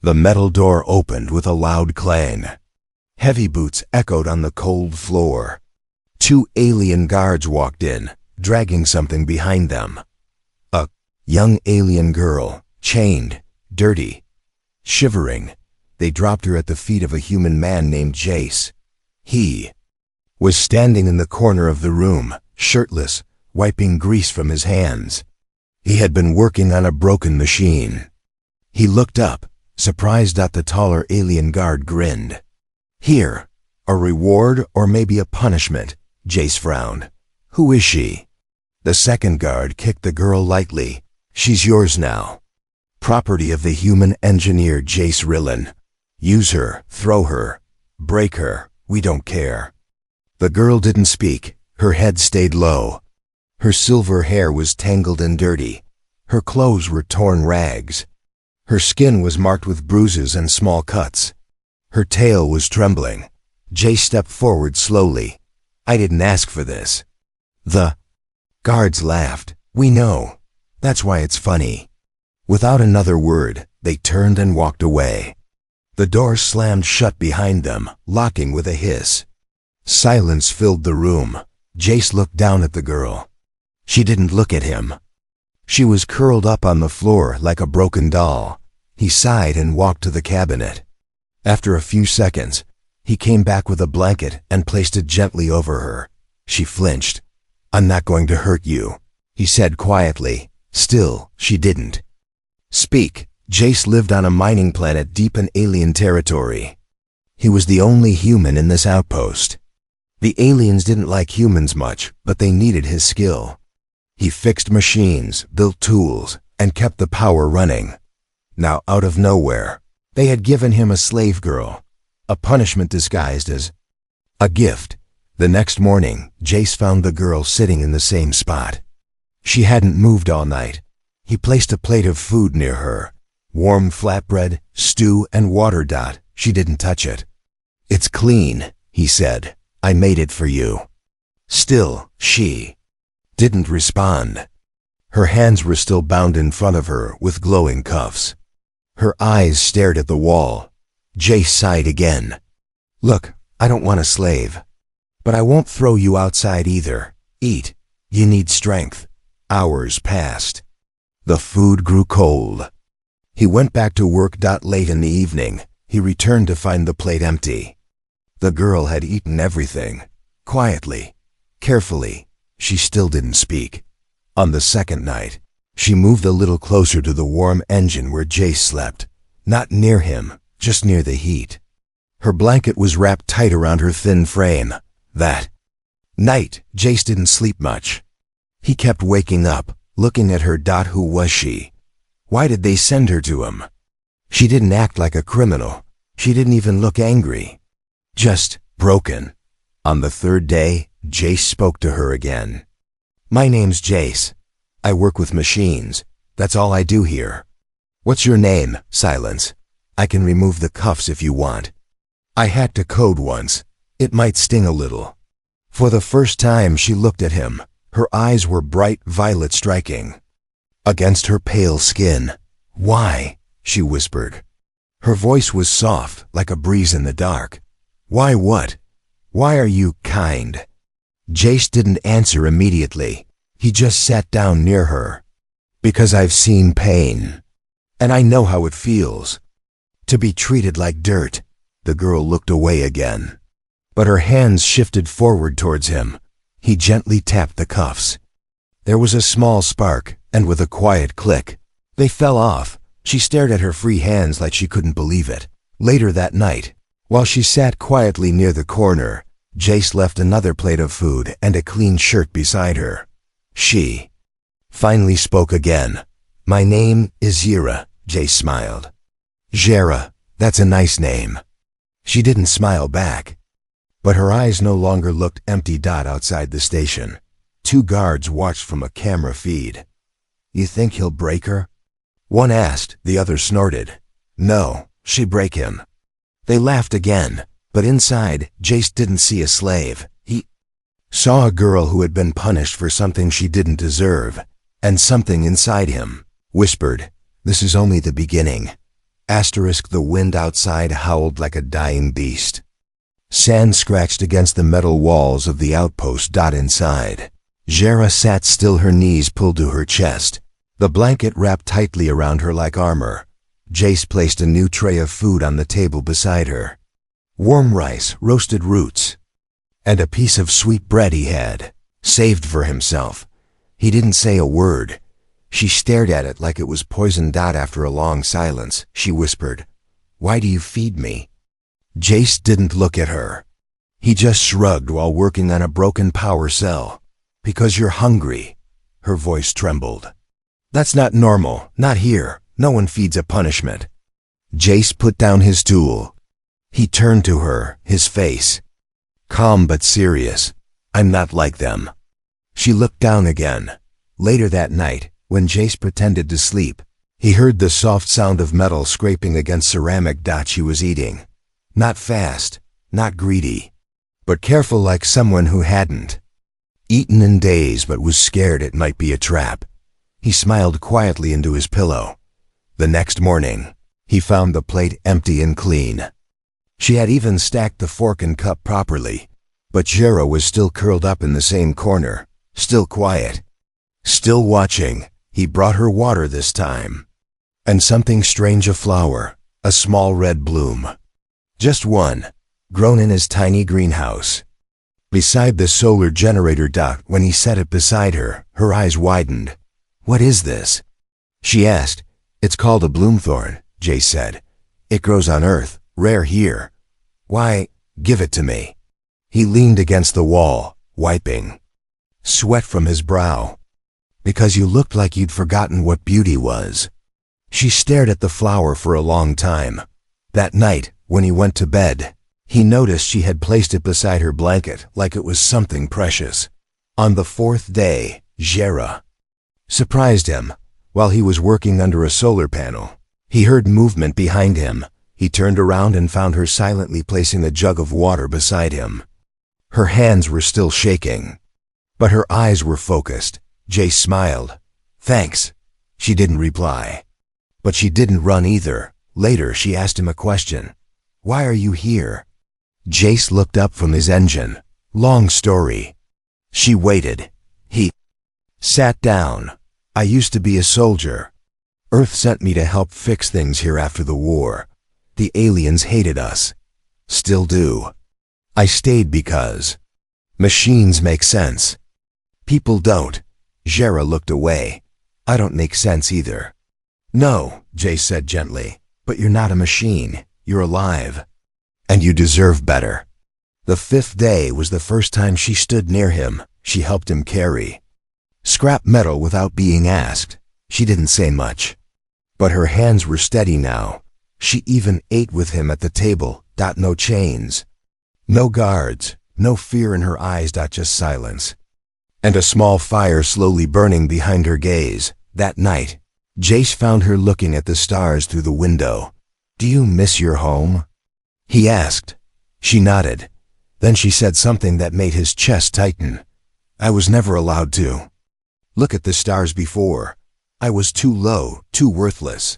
The metal door opened with a loud clang. Heavy boots echoed on the cold floor. 2 alien guards walked in, dragging something behind them. A young alien girl, chained, dirty, shivering. They dropped her at the feet of a human man named Jace. He was standing in the corner of the room, shirtless, wiping grease from his hands. He had been working on a broken machine. He looked up, surprised that the taller alien guard grinned. "Here, a reward or maybe a punishment," Jace frowned. "Who is she?" The second guard kicked the girl lightly. "She's yours now. Property of the human engineer Jace Rillen. Use her, throw her, break her, we don't care." The girl didn't speak. Her head stayed low. Her silver hair was tangled and dirty. Her clothes were torn rags. Her skin was marked with bruises and small cuts. Her tail was trembling. Jace stepped forward slowly. "I didn't ask for this." The guards laughed. "We know. That's why it's funny." Without another word, they turned and walked away. The door slammed shut behind them, locking with a hiss. Silence filled the room. Jace looked down at the girl. She didn't look at him. She was curled up on the floor like a broken doll. He sighed and walked to the cabinet. After a few seconds, he came back with a blanket and placed it gently over her. She flinched. "I'm not going to hurt you," he said quietly. Still, she didn't speak. Jace lived on a mining planet deep in alien territory. He was the only human in this outpost. The aliens didn't like humans much, but they needed his skill. He fixed machines, built tools, and kept the power running. Now, out of nowhere, they had given him a slave girl, a punishment disguised as a gift. The next morning, Jace found the girl sitting in the same spot. She hadn't moved all night. He placed a plate of food near her. Warm flatbread, stew, and water. She didn't touch it. "It's clean," he said. "I made it for you." Still, she didn't respond. Her hands were still bound in front of her with glowing cuffs. Her eyes stared at the wall. Jace sighed again. "Look, I don't want a slave. But I won't throw you outside either. Eat. You need strength." Hours passed. The food grew cold. He went back to work. Late in the evening, he returned to find the plate empty. The girl had eaten everything. Quietly, carefully. She still didn't speak. On the second night, she moved a little closer to the warm engine where Jace slept. Not near him, just near the heat. Her blanket was wrapped tight around her thin frame. That night, Jace didn't sleep much. He kept waking up, looking at her. Who was she? Why did they send her to him? She didn't act like a criminal. She didn't even look angry. Just broken. On the third day, Jace spoke to her again. "My name's Jace. I work with machines. That's all I do here." "What's your name?" Silence. "I can remove the cuffs if you want." "I had to code once. It might sting a little." For the first time, she looked at him. Her eyes were bright violet, striking against her pale skin. "Why?" she whispered. Her voice was soft, like a breeze in the dark. "Why what? Why are you kind?" Jace didn't answer immediately. He just sat down near her. "Because I've seen pain. And I know how it feels. To be treated like dirt." The girl looked away again. But her hands shifted forward towards him. He gently tapped the cuffs. There was a small spark, and with a quiet click, they fell off. She stared at her free hands like she couldn't believe it. Later that night, while she sat quietly near the corner, Jace left another plate of food and a clean shirt beside her. She finally spoke again. "My name is Yira," Jace smiled. "Jera, that's a nice name." She didn't smile back. But her eyes no longer looked empty. Outside the station, 2 guards watched from a camera feed. "You think he'll break her?" one asked. The other snorted. "No, she'd break him." They laughed again, but inside, Jace didn't see a slave. He saw a girl who had been punished for something she didn't deserve, and something inside him whispered, "This is only the beginning. Asterisk the wind outside howled like a dying beast. Sand scratched against the metal walls of the outpost. Inside, Jera sat still, her knees pulled to her chest, the blanket wrapped tightly around her like armor. Jace placed a new tray of food on the table beside her. Warm rice, roasted roots, and a piece of sweet bread he had saved for himself. He didn't say a word. She stared at it like it was poison. After a long silence, she whispered, "Why do you feed me?" Jace didn't look at her. He just shrugged while working on a broken power cell. "Because you're hungry." Her voice trembled. "That's not normal, not here. No one feeds a punishment." Jace put down his tool. He turned to her, his face calm but serious. "I'm not like them." She looked down again. Later that night, when Jace pretended to sleep, he heard the soft sound of metal scraping against ceramic. She was eating. Not fast, not greedy, but careful, like someone who hadn't eaten in days but was scared it might be a trap. He smiled quietly into his pillow. The next morning, he found the plate empty and clean. She had even stacked the fork and cup properly, but Jera was still curled up in the same corner, still quiet, still watching. He brought her water this time, and something strange, a flower, a small red bloom. Just one, grown in his tiny greenhouse, beside the solar generator. When he set it beside her, her eyes widened. "What is this?" she asked. "It's called a bloomthorn," Jace said. "It grows on Earth, rare here." "Why, give it to me." He leaned against the wall, wiping sweat from his brow. "Because you looked like you'd forgotten what beauty was." She stared at the flower for a long time. That night, when he went to bed, he noticed she had placed it beside her blanket like it was something precious. On the fourth day, Jera surprised him. While he was working under a solar panel, he heard movement behind him. He turned around and found her silently placing a jug of water beside him. Her hands were still shaking, but her eyes were focused. Jace smiled. "Thanks." She didn't reply. But she didn't run either. Later, she asked him a question. "Why are you here?" Jace looked up from his engine. "Long story." She waited. He sat down. "I used to be a soldier. Earth sent me to help fix things here after the war. The aliens hated us. Still do. I stayed because machines make sense. People don't." Jera looked away. "I don't make sense either." "No," Jace said gently, "but you're not a machine. You're alive. And you deserve better." The fifth day was the first time she stood near him. She helped him carry scrap metal without being asked. She didn't say much, but her hands were steady now. She even ate with him at the table. No chains, no guards, no fear in her eyes. Just silence, and a small fire slowly burning behind her gaze. That night, Jace found her looking at the stars through the window. "Do you miss your home?" he asked. She nodded. Then she said something that made his chest tighten. "I was never allowed to look at the stars before. I was too low, too worthless."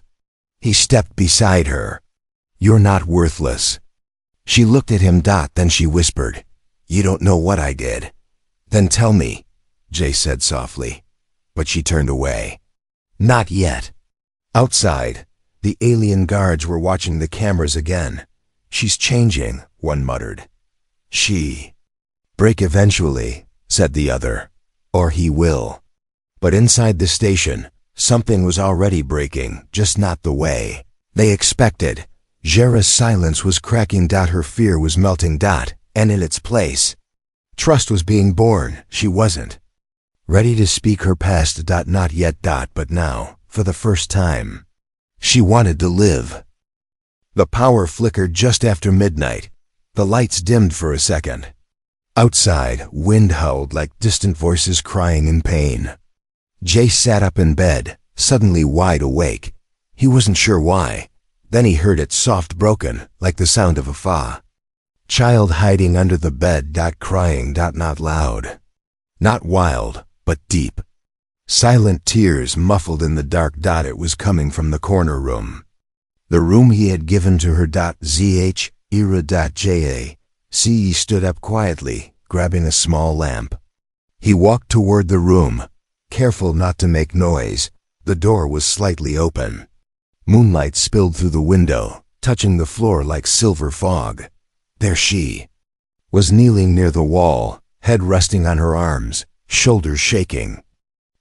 He stepped beside her. "You're not worthless." She looked at him. Then she whispered, "You don't know what I did." "Then tell me," Jace said softly. But she turned away. "Not yet." Outside, the alien guards were watching the cameras again. "She's changing," one muttered. "She break eventually," said the other. "Or he will." But inside the station, something was already breaking, just not the way they expected. Jera's silence was cracking. Her fear was melting. And in its place, trust was being born. She wasn't ready to speak her past. Not yet. But now, for the first time, she wanted to live. The power flickered just after midnight. The lights dimmed for a second. Outside, wind howled like distant voices crying in pain. Jace sat up in bed, suddenly wide awake. He wasn't sure why. Then he heard it soft, broken, like the sound of a child hiding under the bed. Crying. Not loud, not wild, but deep. Silent tears muffled in the dark. It was coming from the corner room. The room he had given to her. Zh era.ja. Ce stood up quietly, grabbing a small lamp. He walked toward the room, careful not to make noise. The door was slightly open. Moonlight spilled through the window, touching the floor like silver fog. There she was, kneeling near the wall, head resting on her arms, shoulders shaking.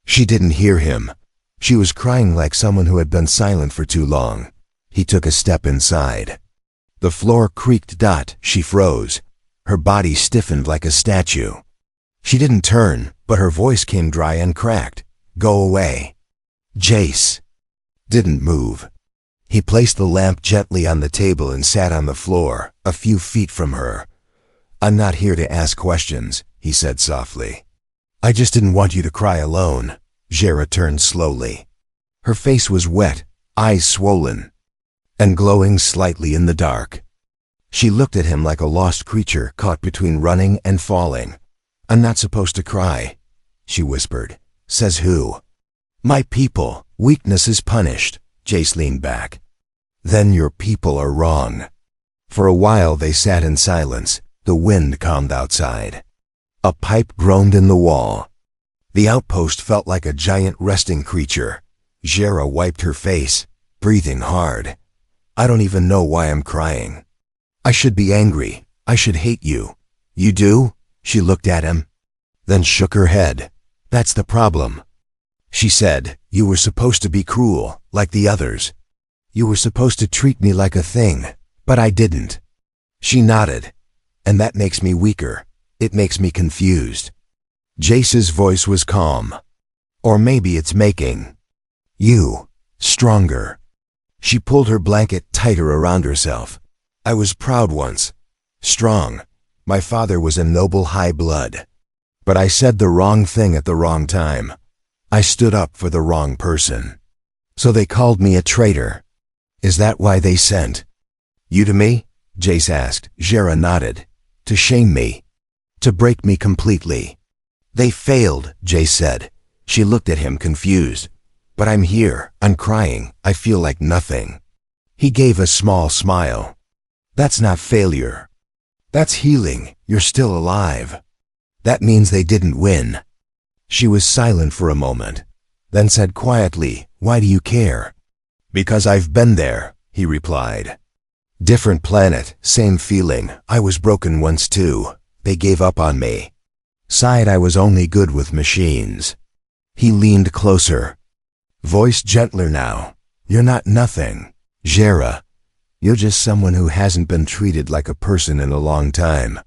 She didn't hear him. She was crying like someone who had been silent for too long. He took a step inside. The floor creaked. She froze. Her body stiffened like a statue. She didn't turn, but her voice came dry and cracked. Go away. Jace didn't move. He placed the lamp gently on the table and sat on the floor, a few feet from her. I'm not here to ask questions, he said softly. I just didn't want you to cry alone. Jera turned slowly. Her face was wet, eyes swollen, and glowing slightly in the dark. She looked at him like a lost creature caught between running and falling. I'm not supposed to cry, she whispered. Says who? My people. Weakness is punished. Jace leaned back. Then your people are wrong. For a while they sat in silence. The wind calmed outside. A pipe groaned in the wall. The outpost felt like a giant resting creature. Jera wiped her face, breathing hard. I don't even know why I'm crying. I should be angry. I should hate you. You do? She looked at him, then shook her head. That's the problem. She said, you were supposed to be cruel, like the others. You were supposed to treat me like a thing, but I didn't. She nodded. And that makes me weaker. It makes me confused. Jace's voice was calm. Or maybe it's making you stronger. She pulled her blanket tighter around herself. I was proud once. Strong. My father was a noble high blood. But I said the wrong thing at the wrong time. I stood up for the wrong person. So they called me a traitor. Is that why they sent you to me? Jace asked. Jera nodded. To shame me. To break me completely. They failed, Jace said. She looked at him confused. But I'm here. I'm crying. I feel like nothing. He gave a small smile. That's not failure. That's healing. You're still alive. That means they didn't win. She was silent for a moment, then said quietly, why do you care? Because I've been there, he replied. Different planet, same feeling. I was broken once too. They gave up on me. Sighed I was only good with machines. He leaned closer. Voice gentler now. You're not nothing, Jera. You're just someone who hasn't been treated like a person in a long time.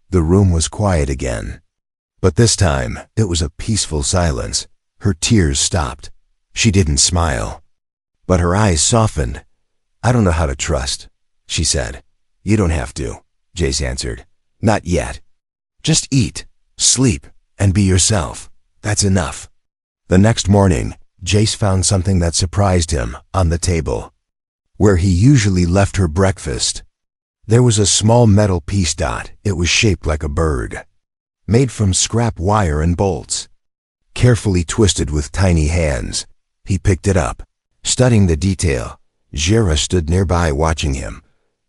The room was quiet again. But this time, it was a peaceful silence. Her tears stopped. She didn't smile. But her eyes softened. I don't know how to trust, she said. You don't have to, Jace answered. Not yet. Just eat, sleep, and be yourself. That's enough. The next morning, Jace found something that surprised him on the table, where he usually left her breakfast. There was a small metal piece. It was shaped like a bird, made from scrap wire and bolts, carefully twisted with tiny hands. He picked it up, studying the detail. Jera stood nearby watching him.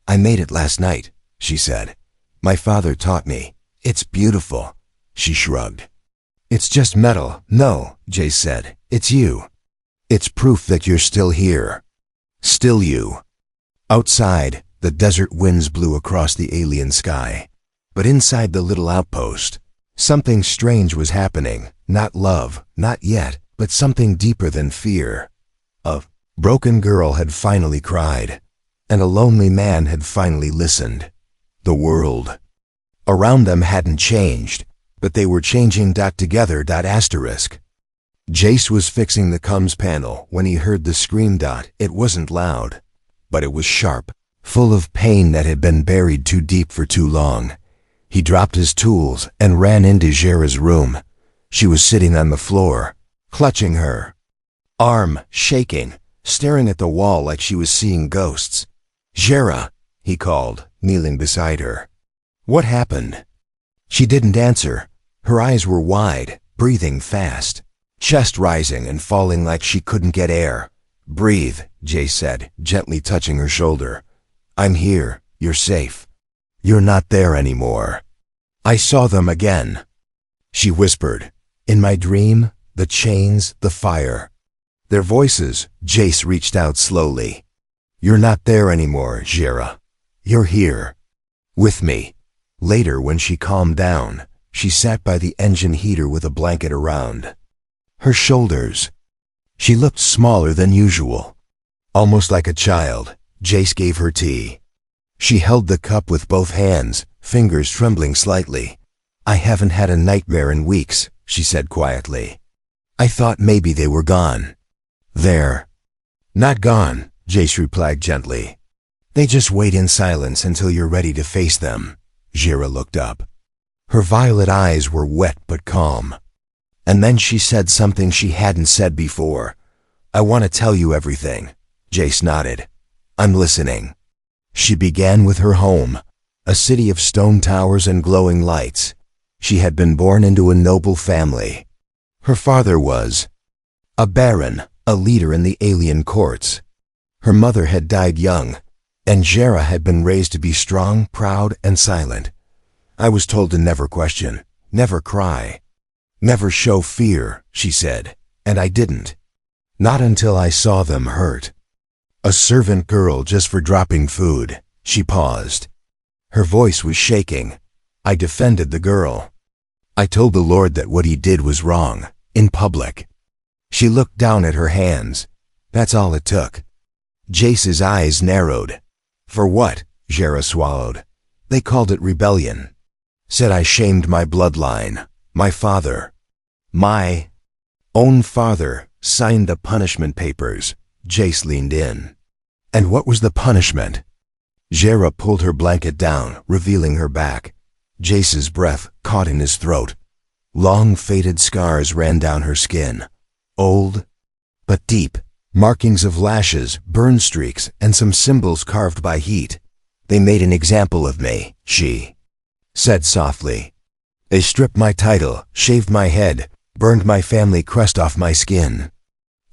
I made it last night, she said. My father taught me. It's beautiful. She shrugged. It's just metal. No, Jace said. It's you. It's proof that you're still here. Still you. Outside, the desert winds blew across the alien sky. But inside the little outpost, something strange was happening. Not love, not yet, but something deeper than fear. A broken girl had finally cried, and a lonely man had finally listened. The world around them hadn't changed, but they were changing. Together. Asterisk. Jace was fixing the comms panel when he heard the scream. It wasn't loud, but it was sharp, full of pain that had been buried too deep for too long. He dropped his tools and ran into Jera's room. She was sitting on the floor, clutching her arm, shaking, staring at the wall like she was seeing ghosts. Jera, he called, kneeling beside her. What happened? She didn't answer. Her eyes were wide, breathing fast, chest rising and falling like she couldn't get air. Breathe, Jace said, gently touching her shoulder. I'm here. You're safe. You're not there anymore. I saw them again. She whispered. In my dream, the chains, the fire. Their voices. Jace reached out slowly. You're not there anymore, Jera. You're here. With me. Later, when she calmed down, she sat by the engine heater with a blanket around her shoulders. She looked smaller than usual. Almost like a child. Jace gave her tea. She held the cup with both hands, fingers trembling slightly. I haven't had a nightmare in weeks, she said quietly. I thought maybe they were gone. They're not gone, Jace replied gently. They just wait in silence until you're ready to face them. Jera looked up. Her violet eyes were wet but calm. And then she said something she hadn't said before. I want to tell you everything. Jace nodded. I'm listening. She began with her home, a city of stone towers and glowing lights. She had been born into a noble family. Her father was a baron, a leader in the alien courts. Her mother had died young, and Jera had been raised to be strong, proud, and silent. I was told to never question, never cry, never show fear, she said, and I didn't. Not until I saw them hurt. A servant girl just for dropping food. She paused. Her voice was shaking. I defended the girl. I told the Lord that what he did was wrong, in public. She looked down at her hands. That's all it took. Jace's eyes narrowed. For what? Jera swallowed. They called it rebellion. Said I shamed my bloodline. My father. My own father signed the punishment papers. Jace leaned in. And what was the punishment? Jera pulled her blanket down, revealing her back. Jace's breath caught in his throat. Long faded scars ran down her skin. Old, but deep. Markings of lashes, burn streaks, and some symbols carved by heat. They made an example of me, she said softly. They stripped my title, shaved my head, burned my family crest off my skin,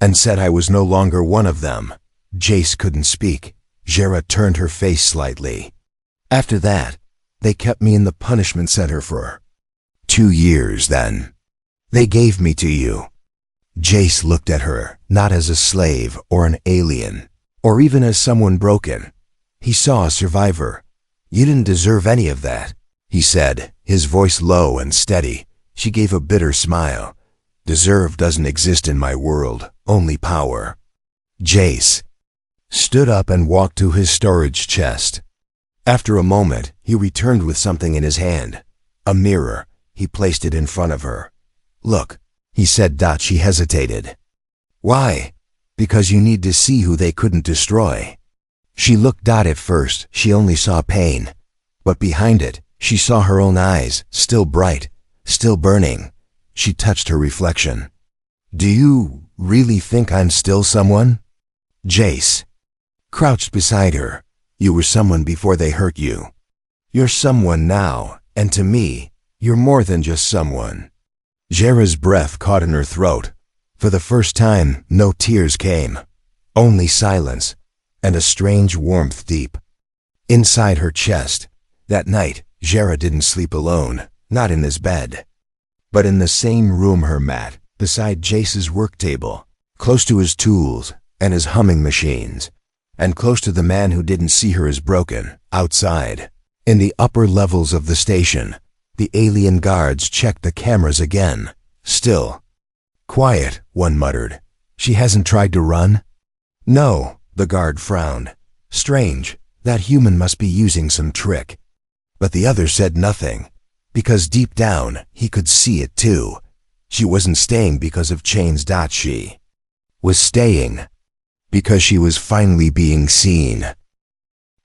and said I was no longer one of them. Jace couldn't speak. Jera turned her face slightly. After that, they kept me in the punishment center for 2 years then. They gave me to you. Jace looked at her, not as a slave or an alien, or even as someone broken. He saw a survivor. You didn't deserve any of that, he said, his voice low and steady. She gave a bitter smile. Deserve doesn't exist in my world, only power. Jace stood up and walked to his storage chest. After a moment, he returned with something in his hand. A mirror. He placed it in front of her. Look, he said. She hesitated. Why? Because you need to see who they couldn't destroy. She looked. At first, she only saw pain. But behind it, she saw her own eyes, still bright, still burning. She touched her reflection. Do you really think I'm still someone? Jace crouched beside her. You were someone before they hurt you. You're someone now, and to me, you're more than just someone. Jera's breath caught in her throat. For the first time, no tears came. Only silence, and a strange warmth deep inside her chest. That night, Jera didn't sleep alone, not in his bed, but in the same room, her mat, beside Jace's work table, close to his tools and his humming machines, and close to the man who didn't see her as broken. Outside, in the upper levels of the station, the alien guards checked the cameras again. Still quiet, one muttered. She hasn't tried to run? No, the guard frowned. Strange, that human must be using some trick. But the other said nothing, because deep down, he could see it too. She wasn't staying because of chains. She was staying because she was finally being seen.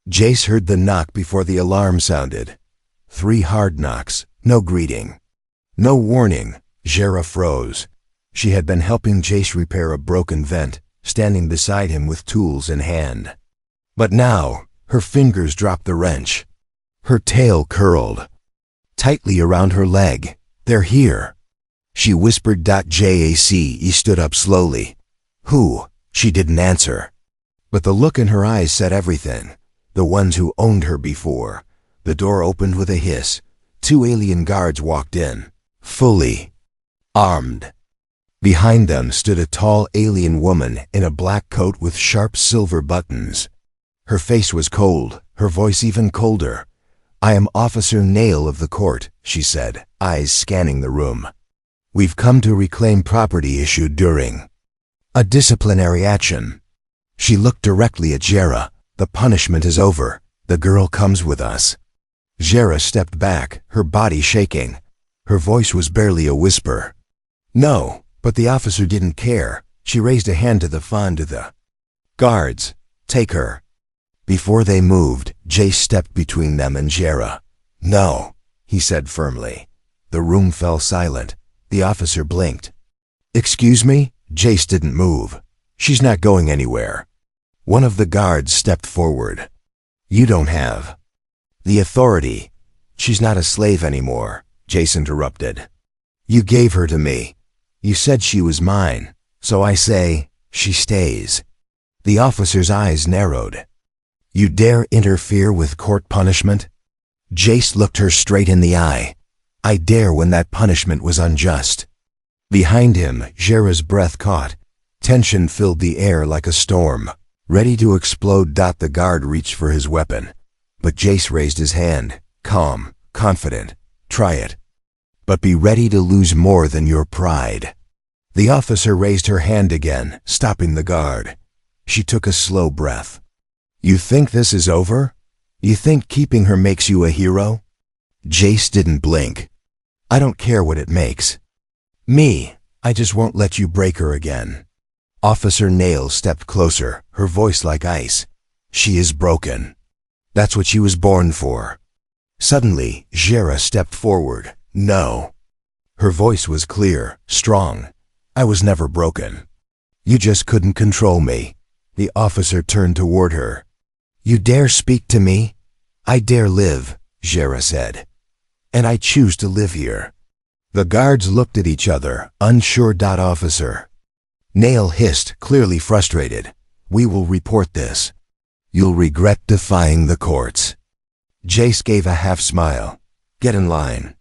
Jace heard the knock before the alarm sounded. 3 hard knocks, no greeting, no warning. Jera froze. She had been helping Jace repair a broken vent, standing beside him with tools in hand. But now, her fingers dropped the wrench. Her tail curled tightly around her leg. They're here, she whispered. Jace stood up slowly. Who? She didn't answer. But the look in her eyes said everything. The ones who owned her before. The door opened with a hiss. 2 alien guards walked in, fully armed. Behind them stood a tall alien woman in a black coat with sharp silver buttons. Her face was cold, her voice even colder. "I am Officer Nail of the court," she said, eyes scanning the room. "We've come to reclaim property issued during a disciplinary action." She looked directly at Jera. "The punishment is over. The girl comes with us." Jera stepped back, her body shaking. Her voice was barely a whisper. "No," but the officer didn't care. She raised a hand to the guards. "Take her." Before they moved, Jace stepped between them and Jera. "No," he said firmly. The room fell silent. The officer blinked. "Excuse me?" Jace didn't move. "She's not going anywhere." One of the guards stepped forward. "You don't have the authority." "She's not a slave anymore," Jace interrupted. "You gave her to me. You said she was mine, so I say, she stays." The officer's eyes narrowed. "You dare interfere with court punishment?" Jace looked her straight in the eye. "I dare when that punishment was unjust." Behind him, Jera's breath caught. Tension filled the air like a storm, ready to explode. The guard reached for his weapon, but Jace raised his hand, calm, confident. "Try it. But be ready to lose more than your pride." The officer raised her hand again, stopping the guard. She took a slow breath. "You think this is over? You think keeping her makes you a hero?" Jace didn't blink. "I don't care what it makes me. I just won't let you break her again." Officer Nail stepped closer, her voice like ice. "She is broken. That's what she was born for." Suddenly, Jera stepped forward. "No." Her voice was clear, strong. "I was never broken. You just couldn't control me." The officer turned toward her. "You dare speak to me?" "I dare live," Jera said. "And I choose to live here." The guards looked at each other, unsure. Officer Nail hissed, clearly frustrated. "We will report this. You'll regret defying the courts." Jace gave a half smile. "Get in line.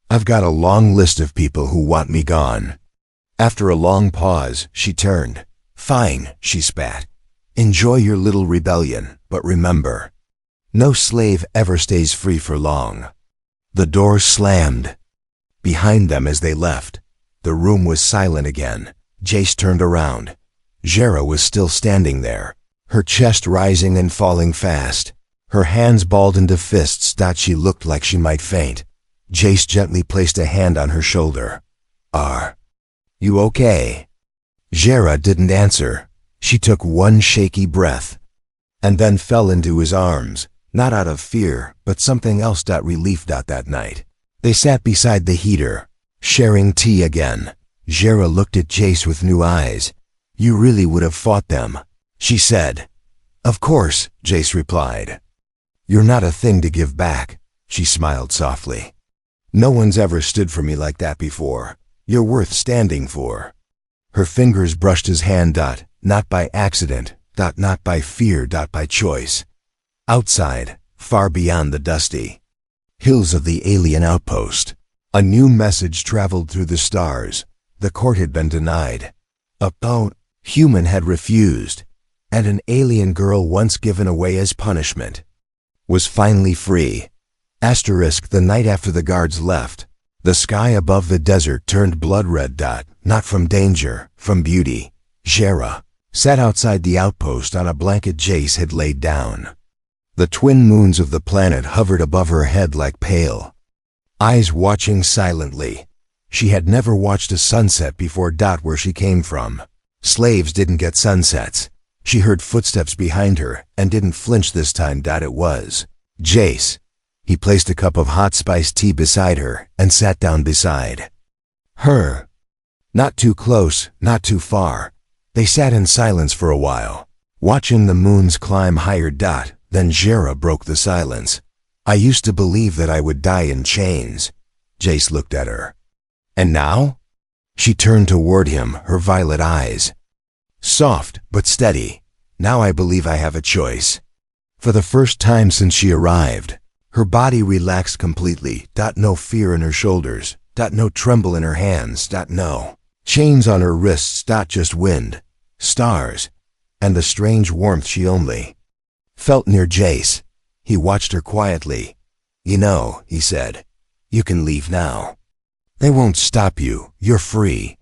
I've got a long list of people who want me gone." After a long pause, she turned. "Fine," she spat. "Enjoy your little rebellion, but remember, no slave ever stays free for long." The door slammed behind them as they left. The room was silent again. Jace turned around. Jera was still standing there, her chest rising and falling fast, her hands balled into fists. She looked like she might faint. Jace gently placed a hand on her shoulder. "Are you okay?" Jera didn't answer. She took one shaky breath, and then fell into his arms, not out of fear, but something else. Relief. That night, they sat beside the heater, sharing tea again. Jera looked at Jace with new eyes. "You really would have fought them," she said. "Of course," Jace replied. "You're not a thing to give back," she smiled softly. "No one's ever stood for me like that before. You're worth standing for." Her fingers brushed his hand. Not by accident, not by fear, by choice. Outside, far beyond the dusty hills of the alien outpost, a new message traveled through the stars. The court had been denied. A human had refused, and an alien girl once given away as punishment was finally free. The night after the guards left, the sky above the desert turned blood red. Not from danger, from beauty. Jera sat outside the outpost on a blanket Jace had laid down. The twin moons of the planet hovered above her head like pale eyes watching silently. She had never watched a sunset before. Where she came from, slaves didn't get sunsets. She heard footsteps behind her and didn't flinch this time. It was Jace. He placed a cup of hot spiced tea beside her and sat down beside her. Not too close, not too far. They sat in silence for a while, watching the moons climb higher. Then Jera broke the silence. "I used to believe that I would die in chains." Jace looked at her. "And now?" She turned toward him, her violet eyes soft but steady. Now I believe I have a choice. For the first time since she arrived, her body relaxed completely. No fear in her shoulders. No tremble in her hands. No chains on her wrists. Just wind, stars, and the strange warmth she only felt near Jace. He watched her quietly. You know, he said, you can leave now. They won't stop you. You're free.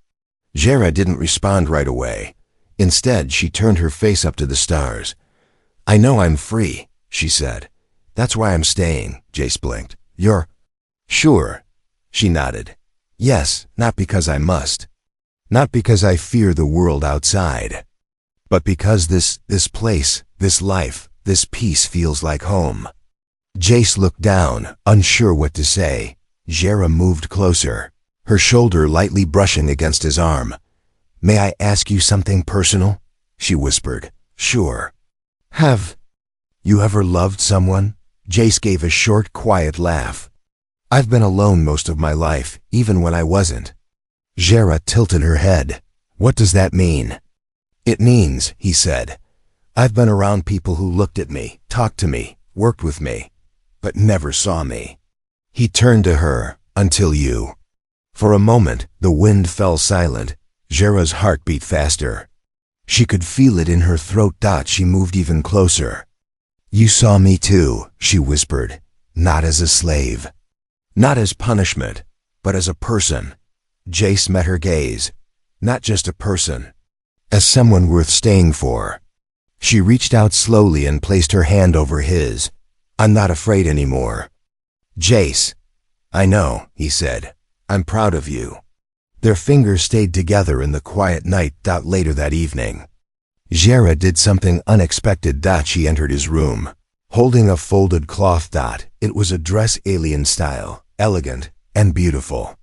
Jera didn't respond right away. Instead, she turned her face up to the stars. I know I'm free, she said. That's why I'm staying, Jace blinked. You're sure? She nodded. Yes, not because I must. Not because I fear the world outside. But because this place, this life, this peace feels like home. Jace looked down, unsure what to say. Jera moved closer, her shoulder lightly brushing against his arm. May I ask you something personal? She whispered. Sure. Have you ever loved someone? Jace gave a short, quiet laugh. I've been alone most of my life, even when I wasn't. Jera tilted her head. What does that mean? It means, he said, I've been around people who looked at me, talked to me, worked with me, but never saw me. He turned to her, until you. For a moment, the wind fell silent. Jera's heart beat faster. She could feel it in her throat. She moved even closer. You saw me too, she whispered, not as a slave. Not as punishment, but as a person. Jace met her gaze. Not just a person. As someone worth staying for. She reached out slowly and placed her hand over his. I'm not afraid anymore. Jace. I know, he said. I'm proud of you. Their fingers stayed together in the quiet night. Later that evening, Jera did something unexpected. She entered his room, holding a folded cloth. It was a dress alien style, elegant and beautiful.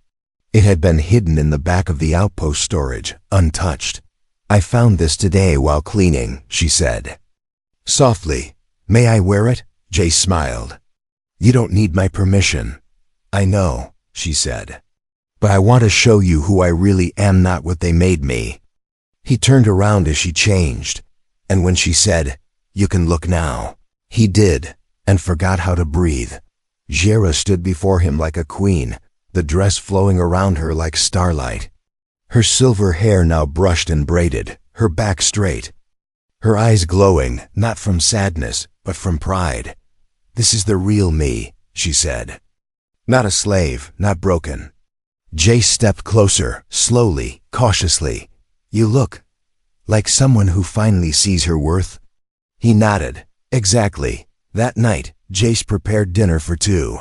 It had been hidden in the back of the outpost storage, untouched. I found this today while cleaning, she said. Softly. May I wear it? Jace smiled. You don't need my permission. I know, she said. But I want to show you who I really am, not what they made me. He turned around as she changed, and when she said, you can look now, he did, and forgot how to breathe. Jera stood before him like a queen, the dress flowing around her like starlight. Her silver hair now brushed and braided, her back straight. Her eyes glowing, not from sadness, but from pride. This is the real me, she said. Not a slave, not broken. Jace stepped closer, slowly, cautiously. You look like someone who finally sees her worth. He nodded. Exactly. That night, Jace prepared dinner for two.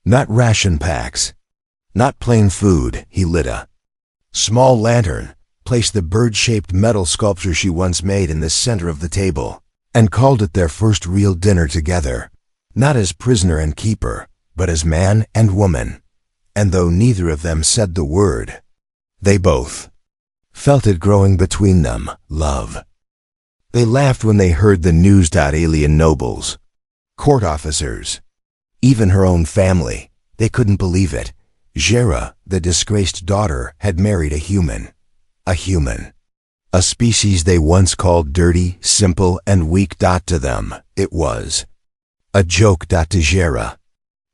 Not ration packs. Not plain food. He lit a small lantern, placed the bird-shaped metal sculpture she once made in the center of the table, and called it their first real dinner together. Not as prisoner and keeper, but as man and woman. And though neither of them said the word, they both felt it growing between them, love. They laughed when they heard the news. Alien nobles, court officers, even her own family, they couldn't believe it. Jera, the disgraced daughter, had married a human. A human. A species they once called dirty, simple, and weak. To them, it was a joke. To Jera,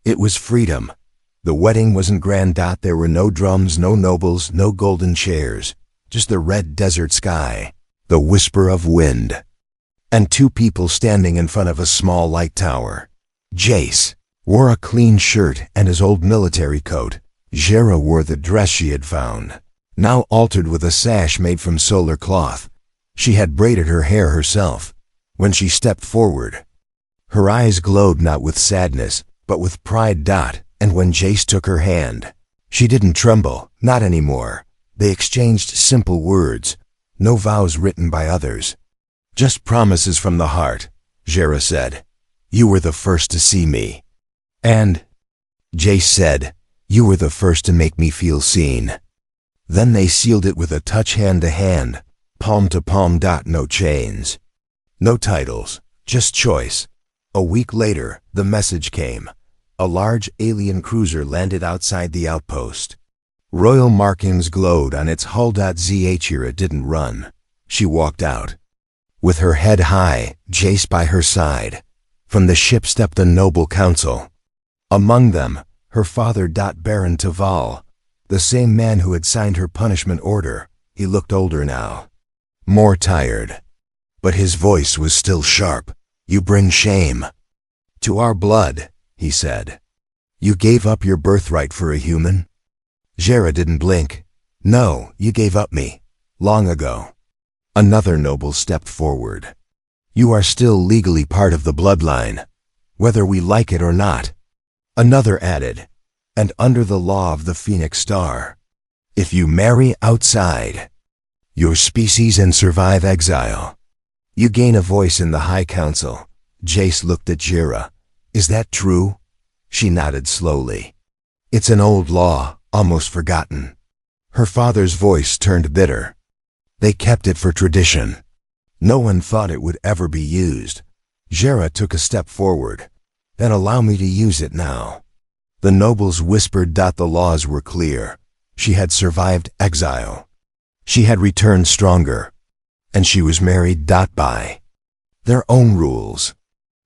it was freedom. The wedding wasn't grand. There were no drums, no nobles, no golden chairs, just the red desert sky, the whisper of wind, and two people standing in front of a small light tower. Jace wore a clean shirt and his old military coat. Jera wore the dress she had found, now altered with a sash made from solar cloth. She had braided her hair herself. When she stepped forward, her eyes glowed not with sadness, but with pride. And when Jace took her hand, she didn't tremble, not anymore. They exchanged simple words, no vows written by others. Just promises from the heart. Jera said, you were the first to see me. And Jace said, you were the first to make me feel seen. Then they sealed it with a touch, hand to hand, palm to palm. No chains, no titles, just choice. A week later, the message came. A large alien cruiser landed outside the outpost. Royal markings glowed on its hull. Zhira didn't run. She walked out. With her head high, Jace by her side, from the ship stepped a noble council. Among them, her father Baron Taval, the same man who had signed her punishment order. He looked older now, more tired. But his voice was still sharp. "You bring shame to our blood," he said. "You gave up your birthright for a human?" Jera didn't blink. "No, you gave up me. Long ago." Another noble stepped forward. "You are still legally part of the bloodline, whether we like it or not." Another added, "And under the law of the Phoenix Star, if you marry outside your species and survive exile, you gain a voice in the High Council." Jace looked at Jera. "Is that true?" She nodded slowly. "It's an old law, almost forgotten." Her father's voice turned bitter. "They kept it for tradition. No one thought it would ever be used." Jera took a step forward. "Then allow me to use it now." The nobles whispered. The laws were clear. She had survived exile. She had returned stronger. And she was married by their own rules.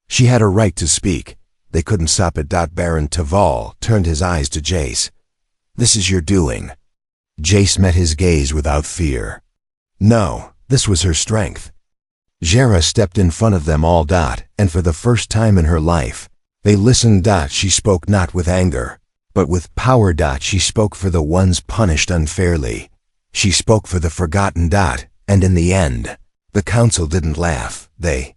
She had a right to speak. They couldn't stop it. Baron Taval turned his eyes to Jace. "This is your doing." Jace met his gaze without fear. No, this was her strength. Jera stepped in front of them all. And for the first time in her life, they listened. She spoke not with anger, but with power. She spoke for the ones punished unfairly. She spoke for the forgotten. And in the end, the council didn't laugh. They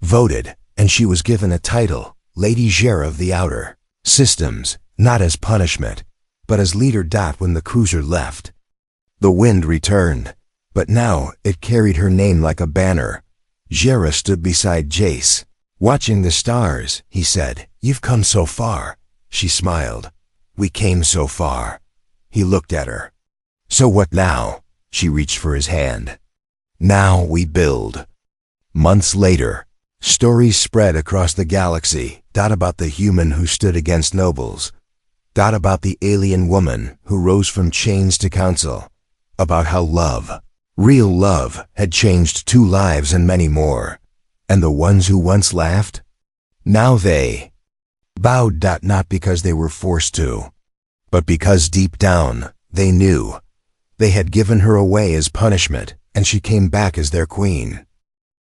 voted, and she was given a title, Lady Jera of the Outer Systems, not as punishment, but as leader. When the cruiser left, the wind returned, but now it carried her name like a banner. Jera stood beside Jace. "Watching the stars," he said. "You've come so far." She smiled. "We came so far." He looked at her. "So what now?" She reached for his hand. "Now we build." Months later, stories spread across the galaxy. About the human who stood against nobles. About the alien woman who rose from chains to council. About how love, real love, had changed 2 lives and many more. And the ones who once laughed? Now they bowed. Not because they were forced to, but because deep down, they knew. They had given her away as punishment, and she came back as their queen.